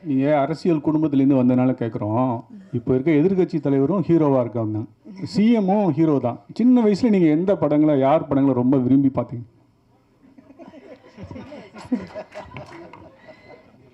நீங்கள் அரசியல் குடும்பத்துலேருந்து வந்ததுனால கேட்குறோம். இப்போ இருக்க எதிர்க்கட்சி தலைவரும் ஹீரோவாக இருக்காங்க, சிஎம்மும் ஹீரோ தான். சின்ன வயசில் நீங்கள் எந்த படங்களை, யார் படங்களை ரொம்ப விரும்பி பார்த்தீங்க?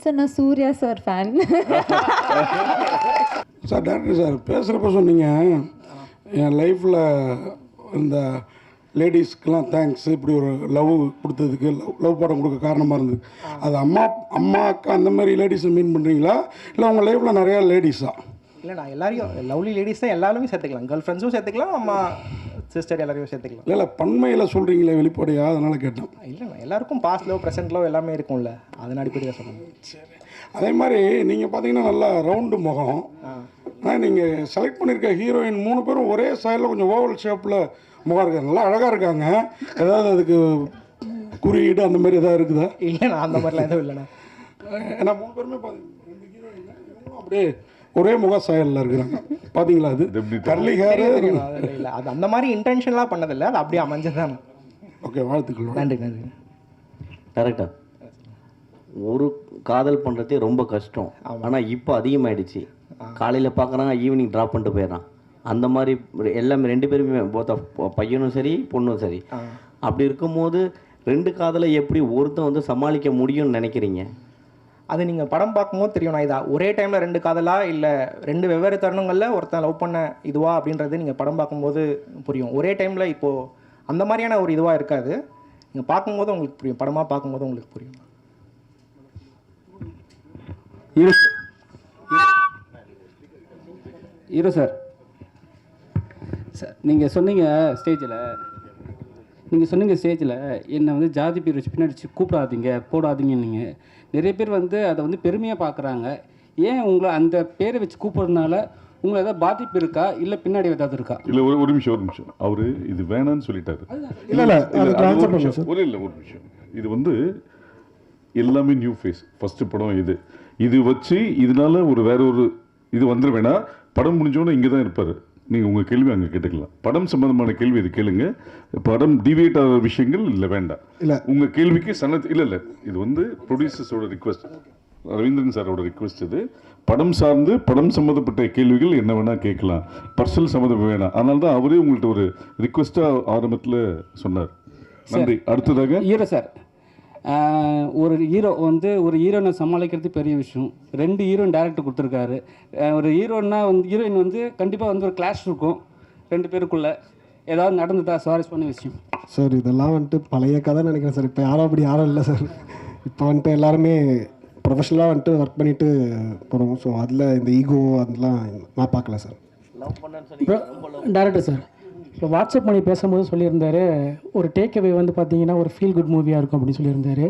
சார் நான் Suriya sir fan. Sir director sir பேசுகிறப்ப சொன்னீங்க என் லைஃப்பில் இந்த லேடிஸ்க்கெலாம் தேங்க்ஸ், இப்படி ஒரு லவ் கொடுத்ததுக்கு, லவ் படம் கொடுக்க காரணமாக இருந்தது. அது அம்மா அக்கா அந்த மாதிரி லேடிஸை மீன் பண்ணுறீங்களா, இல்லை உங்கள் லைஃப்பில் நிறையா லேடிஸா? இல்லை, நான் எல்லாரையும் லவ்லி லேடிஸ் தான் எல்லாருமே சேர்த்துக்கலாம். கேர்ள் ஃப்ரெண்ட்ஸும் சேர்த்துக்கலாம், அம்மா சிஸ்டர் எல்லாரையும் சேர்த்துக்கலாம். இல்லை பன்மையில் சொல்கிறீங்களே வெளிப்படையா, அதனால் கேட்டேன். இல்லைண்ணா, எல்லாருக்கும் பாஸ்ட் லவ் ப்ரெசென்ட் லவ் எல்லாமே இருக்கும்ல, அதன் அடிப்படையாக சொல்லுங்கள். சரி, அதே மாதிரி நீங்கள் பார்த்தீங்கன்னா நல்லா ரவுண்டு முகம். ஆனால் நீங்கள் செலக்ட் பண்ணியிருக்க ஹீரோயின் 3 பேரும் ஒரே ஸ்டைலில் கொஞ்சம் ஓவல் ஷேப்பில் முகம் இருக்காங்க, நல்லா அழகாக இருக்காங்க. ஏதாவது அதுக்கு குறியீடு அந்த மாதிரி எதாவது இருக்குதா? இல்லைண்ணா, அந்த மாதிரிலாம் எதுவும் இல்லைண்ணா. ஏன்னா 3 பேருமே பார்த்தீங்கன்னா 2 ஹீரோயின் அப்படியே ஒரே முக சாயலில் இருக்கிறாங்க. பார்த்தீங்களா? அது கர்லி ஹேர் இல்லை, அது அந்த மாதிரி இன்டென்ஷன்லாம் பண்ணதில்லை, அது அப்படியே அமைஞ்சதுதான். ஓகே, வாழ்த்துக்கள். நன்றி நன்றி. கரெக்டாக ஒரு காதல் பண்ணுறதே ரொம்ப கஷ்டம். ஆனால் இப்போ அதிகமாகிடுச்சு. காலையில் பார்க்குறாங்க, ஈவினிங் ட்ராப் பண்ணிட்டு போயிடறான். அந்த மாதிரி எல்லாமே 2 பேருமே, பையனும் சரி பொண்ணும் சரி. அப்படி இருக்கும்போது 2 காதலை எப்படி ஒருத்தன் வந்து சமாளிக்க முடியும்னு நினைக்கிறீங்க? அது நீங்கள் படம் பார்க்கும்போது தெரியும். நான் இதா ஒரே டைமில் 2 காதலா இல்லை 2 வெவ்வேறு தருணங்களில் ஒருத்தன் லவ் பண்ண இதுவா அப்படின்றது நீங்கள் படம் பார்க்கும்போது புரியும். ஒரே டைமில் இப்போது அந்த மாதிரியான ஒரு இதுவாக இருக்காது. நீங்கள் பார்க்கும்போது உங்களுக்கு புரியும், படமாக பார்க்கும்போது உங்களுக்கு புரியும். ஹீரோ சார், சார் நீங்கள் சொன்னீங்க ஸ்டேஜில் என்னை வந்து ஜாதி பேர் வச்சு பின்னாடி கூப்பிடாதீங்க போடாதீங்க. நீங்கள் நிறைய பேர் வந்து அதை வந்து பெருமையாக பார்க்குறாங்க. ஏன் உங்களை அந்த பேரை வச்சு கூப்பிட்றதுனால உங்களை ஏதாவது பாதிப்பு இருக்கா, இல்லை பின்னாடி ஏதாவது இருக்கா? இல்லை, ஒரு நிமிஷம். அவர் இது வேணான்னு சொல்லிட்டாரு. இல்லை ஒரு நிமிஷம். இது வந்து எல்லாமே நியூ ஃபேஸ், ஃபஸ்ட்டு படம் இது வச்சு இதனால வேற ஒரு இது வந்துட வேணாம். படம் முடிஞ்சோன்னே இங்கே தான் இருப்பார். நீங்கள் உங்கள் கேள்வி அங்கே கேட்டுக்கலாம். படம் சம்மந்தமான கேள்வி இது கேளுங்க. படம் டிவியேட் ஆகிற விஷயங்கள் இல்லை, வேண்டாம். இல்லை உங்கள் கேள்விக்கு இல்லை இது வந்து ப்ரொடியூசர்ஸோட ரிக்வெஸ்ட், ரவீந்திரன் சாரோட ரிக்வெஸ்ட். இது படம் சார்ந்து படம் சம்மந்தப்பட்ட கேள்விகள் என்ன வேணால் கேட்கலாம், பர்சனல் சம்மந்தம் வேணாம். அதனால தான் அவரே உங்கள்கிட்ட ஒரு ரிக்வெஸ்ட்டாக ஆரம்பத்தில் சொன்னார். நன்றி. அடுத்ததாக ஹீரோ சார், ஒரு ஹீரோனை சமாளிக்கிறது பெரிய விஷயம். 2 ஹீரோயின் டேரக்டர் கொடுத்துருக்காரு. ஒரு ஹீரோயின் வந்து கண்டிப்பாக வந்து ஒரு கிளாஷ் இருக்கும் 2 பேருக்குள்ளே. ஏதாவது நடந்துட்டா சுவாரஸ்யமான விஷயம்? சார் இதெல்லாம் வந்துட்டு பழைய கதை நினைக்கிறேன் சார். இப்போ யாரும் இல்லை சார். இப்போ வந்துட்டு எல்லாருமே ப்ரொஃபஷனலாக வந்துட்டு ஒர்க் பண்ணிட்டு போகிறோம். ஸோ அதில் இந்த ஈகோ அதெல்லாம் நான் பார்க்கல சார். டேரக்டர் சார், இப்போ வாட்ஸ்அப் பண்ணி பேசும்போது சொல்லியிருந்தாரு, ஒரு டேக் அவே வந்து பார்த்தீங்கன்னா ஒரு ஃபீல் குட் மூவியாக இருக்கும் அப்படின்னு சொல்லியிருந்தாரு.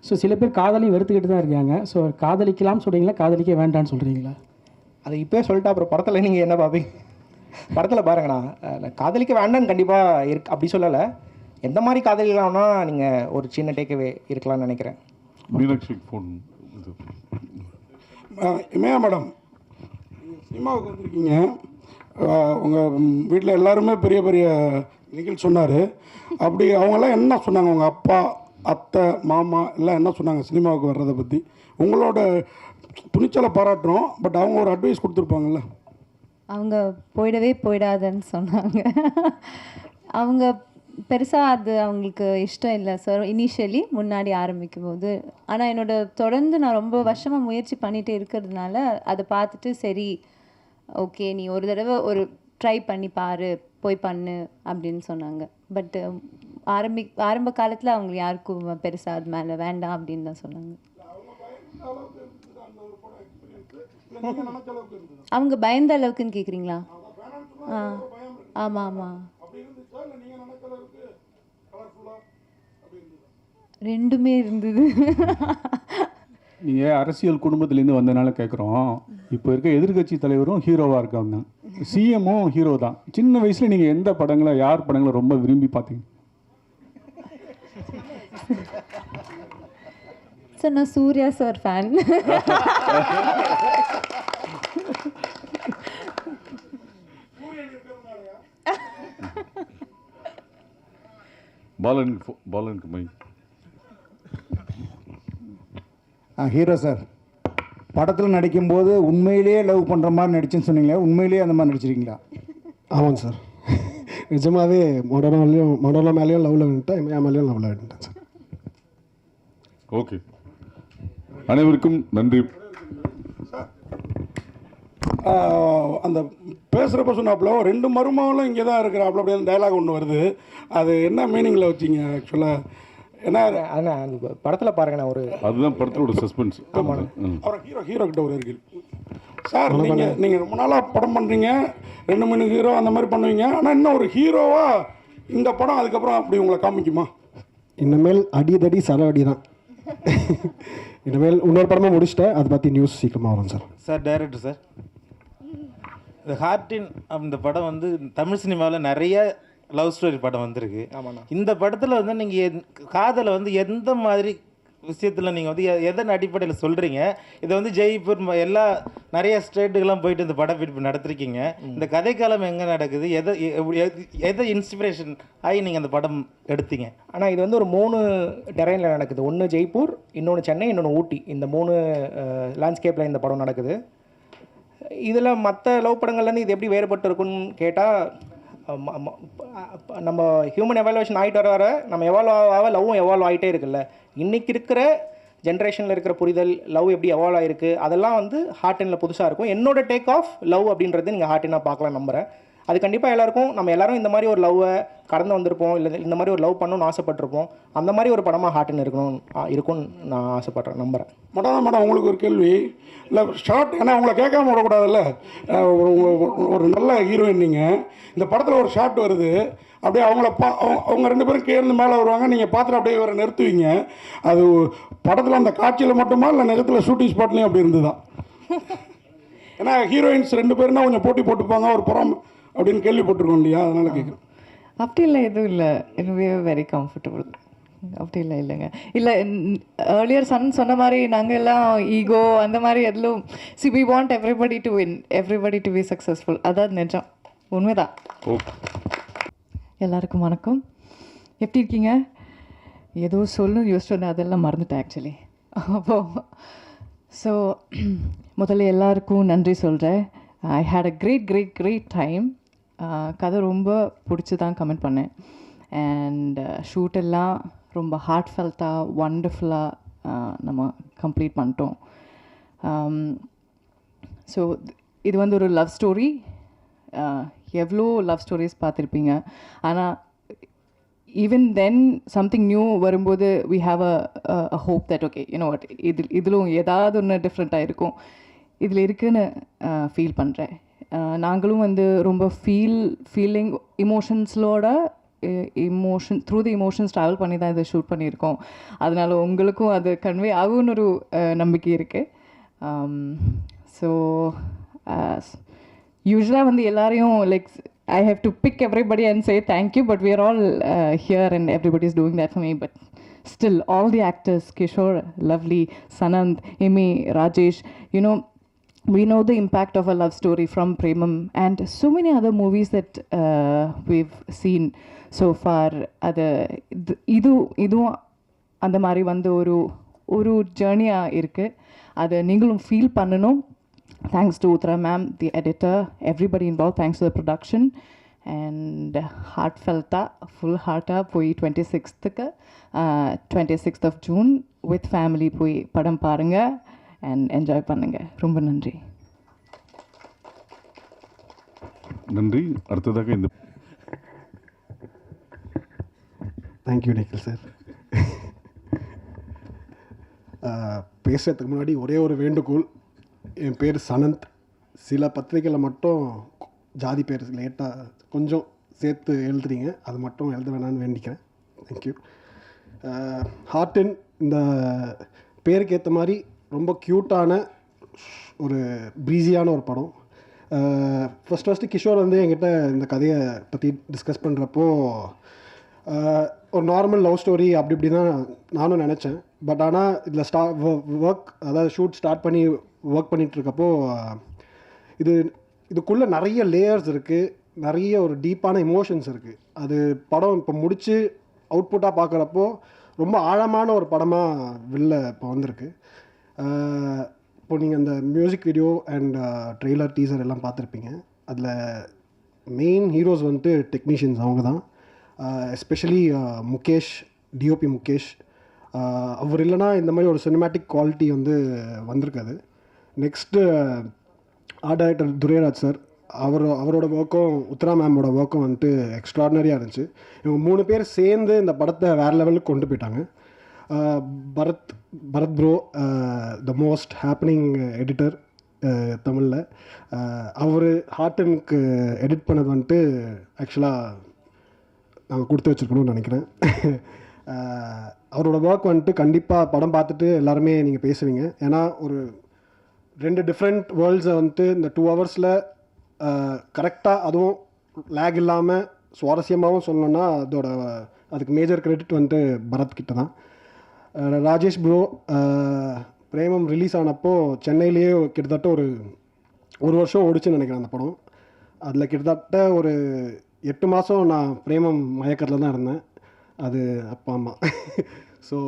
ஸோ சில பேர் காதலையும் வெறுத்துக்கிட்டு தான் இருக்காங்க. ஸோ காதலிக்கலாம்னு சொல்கிறீங்களா, காதலிக்க வேண்டான்னு சொல்கிறீங்களா? அதை இப்போயே சொல்லிட்டா அப்புறம் படத்தில் நீங்கள் என்ன பார்ப்பீங்க? படத்தில் பாருங்கண்ணா, காதலிக்க வேண்டான்னு கண்டிப்பாக அப்படி சொல்லலை. எந்த மாதிரி காதலிக்கலாம்னா நீங்கள் ஒரு சின்ன டேக் அவே இருக்கலாம்னு நினைக்கிறேன். மீனாட்சி ஃபோன் இமயா மேடம், சினிமாவுக்கு வந்திருக்கீங்க. உங்கள் வீட்டில் எல்லாருமே பெரிய பெரிய நிகழ்ச்சி சொன்னார். அப்படி அவங்கெல்லாம் என்ன சொன்னாங்க? உங்கள் அப்பா, அத்தை, மாமா எல்லாம் என்ன சொன்னாங்க சினிமாவுக்கு வர்றதை பற்றி? உங்களோட துணிச்சலை பாராட்டுறோம், பட் அவங்க ஒரு அட்வைஸ் கொடுத்துருப்பாங்கல்ல. அவங்க போயிடாதன்னு சொன்னாங்க. அவங்க பெருசாக அது அவங்களுக்கு இஷ்டம் இல்லை சார் இனிஷியலி முன்னாடி ஆரம்பிக்கும் போது. ஆனால் தொடர்ந்து நான் ரொம்ப வருஷமாக முயற்சி பண்ணிகிட்டே இருக்கிறதுனால அதை பார்த்துட்டு சரி ஓகே நீ ஒரு தடவை ட்ரை பண்ணி பாரு, போய் பண்ணு அப்படின்னு சொன்னாங்க. பட் ஆரம்ப காலத்தில் அவங்க யாருக்கும் பெருசாக அது மேலே வேண்டாம் அப்படின்னு தான் சொன்னாங்க. அவங்க பயந்த அளவுக்குன்னு கேட்குறீங்களா? ஆமாம் ஆமாம், ரெண்டுமே இருந்தது. நீங்கள் அரசியல் குடும்பத்துலேருந்து வந்ததுனால கேட்குறோம். இப்போ இருக்க எதிர்க்கட்சி தலைவரும் ஹீரோவாக இருக்காங்க, சிஎம்மும் ஹீரோ தான். சின்ன வயசில் நீங்கள் எந்த படங்களை, யார் படங்களை ரொம்ப விரும்பி பார்த்தீங்க? சார் நான் சூர்யா சார் ஃபேன். பாலனுக்கு மை. ஹீரோ சார், படத்தில் நடிக்கும்போது உண்மையிலேயே லவ் பண்ணுற மாதிரி நடிச்சுன்னு சொன்னீங்களே, உண்மையிலேயே அந்த மாதிரி நடிச்சிருக்கீங்களா? ஆமாங்க சார். நிஜமாகவே மொடோனா மேலேயும் லவ்வில் வந்துட்டேன், என் மேலேயும் லவ்வில் வந்துட்டேன் சார். ஓகே, அனைவருக்கும் நன்றி. அந்த பேசுகிறப்ப சொன்னாப்புல 2 மருமகளும் இங்கே தான் இருக்கிறாப்புல அப்படின்னு டைலாக் ஒன்று வருது. அது என்ன மீனிங்கில் வச்சிங்க ஆக்சுவலாக? ஏன்னா அண்ணா அந்த படத்தில் பாருங்கண்ணா, ஒரு அதுதான் படத்தோட சஸ்பென்ஸ். அவர் ஹீரோ கிட்ட ஒரு இருக்கு சார். நீங்கள் ரொம்ப நாளாக படம் பண்ணுறீங்க, 2-3 ஹீரோ அந்த மாதிரி பண்ணுவீங்க. ஆனால் இன்னும் ஒரு ஹீரோவாக இந்த படம் அதுக்கப்புறம் அப்படி உங்களை காமிக்குமா? இனிமேல் அடிதடி சரவடி தான். இனிமேல் இன்னொரு படமாக முடிச்சிட்டேன், அதை பற்றி நியூஸ் சீக்கிரமாக வரும் சார். சார் டைரக்டர் சார், இந்த ஹார்டின் அந்த படம் வந்து தமிழ் சினிமாவில் நிறைய லவ் ஸ்டோரி படம் வந்திருக்கு. இந்த படத்தில் வந்து நீங்கள் காதலை வந்து எந்த மாதிரி விஷயத்தில் நீங்கள் வந்து எதன் அடிப்படையில் சொல்கிறீங்க? இதை வந்து ஜெய்ப்பூர் எல்லா நிறைய ஸ்டேட்டுக்கெல்லாம் போயிட்டு இந்த படம் இப்போ நடத்திருக்கீங்க. இந்த கதைக்காலம் எங்கே நடக்குது? எதை இன்ஸ்பிரேஷன் ஆகி நீங்கள் அந்த படம் எடுத்தீங்க? ஆனால் இது வந்து ஒரு 3 டெரைனில் நடக்குது. ஒன்று ஜெய்ப்பூர், இன்னொன்று சென்னை, இன்னொன்று ஊட்டி. இந்த 3 லேண்ட்ஸ்கேப்பில் இந்த படம் நடக்குது. இதில் மற்ற லவ் படங்கள்லேருந்து இது எப்படி வேறுபட்டு இருக்குன்னு கேட்டால், நம்ம ஹியூமன் எவாலுவேஷன் ஆகிட்டு வர நம்ம எவால்வ் ஆக லவ்வும் எவால்வ் ஆகிட்டே இருக்குல்ல. இன்றைக்கி இருக்கிற ஜென்ரேஷனில் இருக்கிற புரிதல் லவ் எப்படி எவால்வ் ஆகிருக்கு, அதெல்லாம் வந்து ஹார்டினில் புதுசாக இருக்கும். என்னோட டேக் ஆஃப் லவ் அப்படின்றது நீங்கள் ஹார்டினாக பார்க்கலாம் நம்புகிறேன். அது கண்டிப்பாக எல்லாருக்கும், நம்ம எல்லாரும் இந்த மாதிரி ஒரு லவ்வை கடந்து வந்திருப்போம், இல்லை இந்த மாதிரி ஒரு லவ் பண்ணணும்னு ஆசைப்பட்டிருப்போம். அந்த மாதிரி ஒரு படமாக ஹார்டின் இருக்கும்னு நான் ஆசைப்பட்றேன், நம்புகிறேன். மேடம் உங்களுக்கு ஒரு கேள்வி. இல்லை ஷார்ட், ஏன்னா உங்களை கேட்காம விடக்கூடாதுல்ல. ஒரு நல்ல ஹீரோயின் நீங்கள், இந்த படத்தில் ஒரு ஷார்ட் வருது, அப்படியே அவங்க 2 பேரும் கேர்ந்து மேலே வருவாங்க, நீங்கள் பார்த்துட்டு அப்படியே வர நிறுத்துவீங்க. அது படத்தில் அந்த காட்சியில் மட்டுமா இல்லை நிஜத்தில் ஷூட்டிங் ஸ்பாட்லேயும் அப்படி இருந்துதான்? ஏன்னா ஹீரோயின்ஸ் 2 பேருனா கொஞ்சம் போட்டி போட்டுப்பாங்க ஒரு படம் அப்படின்னு கேள்விப்பட்டிருக்கோம் இல்லையா, அதனால கேட்குறேன். அப்படி இல்லை, எதுவும் இல்லை. We are very comfortable. அப்படி இல்லை, இல்லைங்க. இல்லை, ஏர்லியர் சொன்ன மாதிரி நாங்கள் எல்லாம் ஈகோ அந்த மாதிரி எதுவும் we want everybody to win, everybody to be successful. அதான் நிஜம், உண்மைதான். எல்லாருக்கும் வணக்கம். எப்படி இருக்கீங்க? ஏதோ சொல்லணும்னு யோசிச்சோன்னே அதெல்லாம் மறந்துட்டேன் ஆக்சுவலி. ஸோ முதல்ல எல்லாருக்கும் நன்றி சொல்கிறேன். ஐ ஹேட் அ கிரேட் டைம். கதை ரொம்ப பிடிச்சி தான் கமெண்ட் பண்ணேன். அண்ட் ஷூட் எல்லாம் ரொம்ப ஹார்ட்ஃபெல்ட்டாக ஒண்டர்ஃபுல்லாக நம்ம கம்ப்ளீட் பண்ணிட்டோம். ஸோ இது வந்து ஒரு லவ் ஸ்டோரி. எவ்வளோ லவ் ஸ்டோரிஸ் பார்த்துருப்பீங்க. ஆனால் ஈவன் தென் சம்திங் நியூ வரும்போது we have a hope that okay you know what, இதிலும் ஏதாவது ஒன்று டிஃப்ரெண்ட்டாக இருக்கும் இதில் இருக்குன்னு ஃபீல் பண்ணுறேன். நாங்களும் வந்து ரொம்ப ஃபீலிங் இமோஷன்ஸோட த்ரூ தி இமோஷன்ஸ் ட்ராவல் பண்ணி தான் இதை ஷூட் பண்ணியிருக்கோம். அதனால் உங்களுக்கும் அது கன்வே ஆகும்னு ஒரு நம்பிக்கை இருக்குது. ஸோ யூஸ்வலாக வந்து எல்லாரையும் like I have to pick everybody and say thank you, but we are all here and everybody is doing that for me. But still, all the actors, Kishore, Lovely, Sanand, Amy, Rajesh, you know, we know the impact of a love story from Premam and so many other movies that we've seen so far. இதுவும் அந்த மாதிரி வந்து ஒரு ஜேர்னியாக இருக்குது. அதை நீங்களும் feel பண்ணணும். Thanks to Uttara ma'am, the editor, everybody involved. Thanks to the production. And heartfelt, full heart poi 26th of June with family poi padam parunga and enjoy பண்ணுங்க. ரொம்ப நன்றி. நன்றி. அடுத்ததாக இந்த தேங்க்யூ நிக்கில் சார். பேசுறதுக்கு முன்னாடி ஒரே ஒரு வேண்டுகோள். என் பேர் சனந்த். சில பத்திரிக்கையில் மட்டும் ஜாதி பேர் லேட்டாக கொஞ்சம் சேர்த்து எழுதுறீங்க, அது மட்டும் எழுத வேணான்னு வேண்டிக்கிறேன். தேங்க்யூ. ஹார்டின் இந்த பேருக்கு ஏற்ற மாதிரி ரொம்ப க்யூட்டான ஒரு ப்ரீஸியான ஒரு படம். ஃபஸ்ட்டு கிஷோர் வந்து என்கிட்ட இந்த கதையை பற்றி டிஸ்கஸ் பண்ணுறப்போ ஒரு நார்மல் லவ் ஸ்டோரி அப்படி இப்படி தான் நானும் நினச்சேன். பட் ஆனால் இதில் அதாவது ஷூட் ஸ்டார்ட் பண்ணி ஒர்க் பண்ணிகிட்ருக்கப்போ இதுக்குள்ளே நிறைய லேயர்ஸ் இருக்குது, நிறைய ஒரு டீப்பான எமோஷன்ஸ் இருக்குது. அது படம் இப்போ முடித்து அவுட்புட்டாக பார்க்குறப்போ ரொம்ப ஆழமான ஒரு படமாக வெளில இப்போ வந்திருக்கு. இப்போ நீங்கள் அந்த music video and trailer teaser எல்லாம் பார்த்துருப்பீங்க. அதில் மெயின் ஹீரோஸ் வந்துட்டு டெக்னீஷியன்ஸ் அவங்க தான். Especially Mukesh, DOP Mukesh. அவர் இல்லைனா இந்த மாதிரி ஒரு சினிமேட்டிக் குவாலிட்டி வந்து வந்திருக்காது. Next art director Durairaj sir, அவரோட ஒர்க்கும் உத்ரா மேமோட ஒர்க்கும் வந்துட்டு எக்ஸ்ட்ராடினரியாக இருந்துச்சு. இவங்க 3 பேர் சேர்ந்து இந்த படத்தை வேறு லெவலுக்கு கொண்டு போயிட்டாங்க. Bharath bro, the most happening editor தமிழில், அவர் ஹார்டனுக்கு எடிட் பண்ணது வந்துட்டு ஆக்சுவலாக நாங்கள் கொடுத்து வச்சுருக்கணும்னு நினைக்கிறேன். அவரோட ஒர்க் வந்துட்டு கண்டிப்பாக படம் பார்த்துட்டு எல்லாருமே நீங்கள் பேசுவீங்க. ஏன்னா ஒரு 2 டிஃப்ரெண்ட் வேர்ல்ட்ஸை வந்துட்டு இந்த 2 ஹவர்ஸில் கரெக்டாக, அதுவும் லேக் இல்லாமல் சுவாரஸ்யமாகவும் சொல்லணுன்னா அதுக்கு மேஜர் கிரெடிட் வந்துட்டு பரத் கிட்ட தான். ராஜேஷ் ப்ரோ, பிரேமம் ரிலீஸ் ஆனப்போ சென்னையிலேயே கிட்டத்தட்ட ஒரு வருஷம் ஓடிச்சுன்னு நினைக்கிறேன் அந்த படம். அதில் கிட்டத்தட்ட ஒரு 8 மாதம் நான் பிரேமம் மயக்கத்தில் தான் இருந்தேன். அது அப்பா அம்மா. ஸோ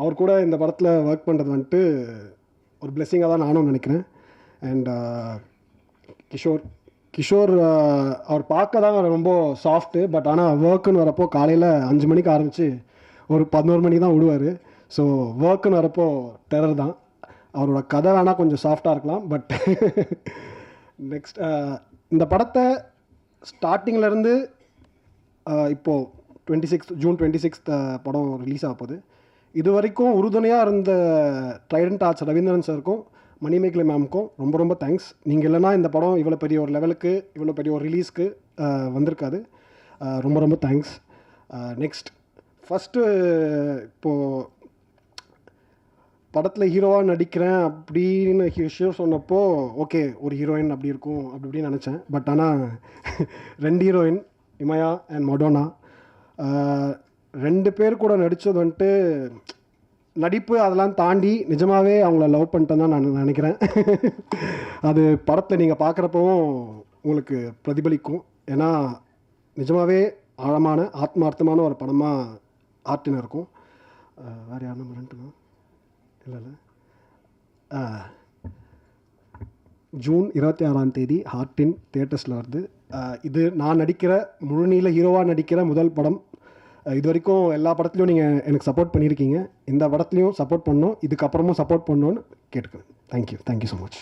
அவர் கூட இந்த படத்தில் ஒர்க் பண்ணுறது வந்துட்டு ஒரு பிளெஸ்ஸிங்காக தான் நானும் நினைக்கிறேன். அண்ட் கிஷோர் அவர் பார்க்க தான் ரொம்ப சாஃப்ட்டு, பட் ஆனால் ஒர்க்குன்னு வரப்போ காலையில் 5 மணிக்கு ஆரம்பித்து ஒரு 11 மணிக்கு தான் விடுவார். ஸோ ஒர்க்குன்னு வரப்போ டெரர் தான். அவரோட கதை வேணால் கொஞ்சம் சாஃப்டாக இருக்கலாம். பட் நெக்ஸ்ட் இந்த படத்தை ஸ்டார்டிங்லேருந்து இப்போது ஜூன் 26 படம் ரிலீஸ் ஆக போகுது. இது வரைக்கும் உறுதுணையாக இருந்த ட்ரைடன்ட் ஆர்ட்ஸ் ரவீந்திரன் சாருக்கும் மணிமேகலை மேமுக்கும் ரொம்ப ரொம்ப தேங்க்ஸ். நீங்கள் இல்லைனா இந்த படம் இவ்வளோ பெரிய ஒரு லெவலுக்கு, இவ்வளோ பெரிய ஒரு ரிலீஸ்க்கு வந்திருக்காது. ரொம்ப ரொம்ப தேங்க்ஸ். நெக்ஸ்ட் ஃபஸ்ட்டு இப்போது படத்தில் ஹீரோவாக நடிக்கிறேன் அப்படின்னு ஹீரோ சொன்னப்போ ஓகே ஒரு ஹீரோயின் அப்படி இருக்கும் அப்படி இப்படின்னு நினச்சேன். பட் ஆனால் 2 ஹீரோயின், இமயா அண்ட் மொடோனா, 2 பேர் கூட நடித்தது வந்துட்டு நடிப்பு அதெல்லாம் தாண்டி நிஜமாகவே அவங்கள லவ் பண்ணிட்டேன் தான் நான் நினைக்கிறேன். அது படத்தில் நீங்கள் பார்க்குறப்பவும் உங்களுக்கு பிரதிபலிக்கும். ஏன்னா நிஜமாகவே ஆழமான ஆத்மார்த்தமான ஒரு படமாக ஆர்டின் இருக்கும். வேறு யார் நம்பர் 2 இல்லை ஜூன் 26ஆம் தேதி ஹார்டின் தியேட்டர்ஸில் வருது. இது நான் நடிக்கிற முழுநீள ஹீரோவாக நடிக்கிற முதல் படம். இது வரைக்கும் எல்லா படத்துலையும் நீங்கள் எனக்கு சப்போர்ட் பண்ணியிருக்கீங்க. இந்த படத்துலையும் சப்போர்ட் பண்ணணும், இதுக்கப்புறமும் சப்போர்ட் பண்ணணுன்னு கேட்டுக்கிறேன். Thank you so much.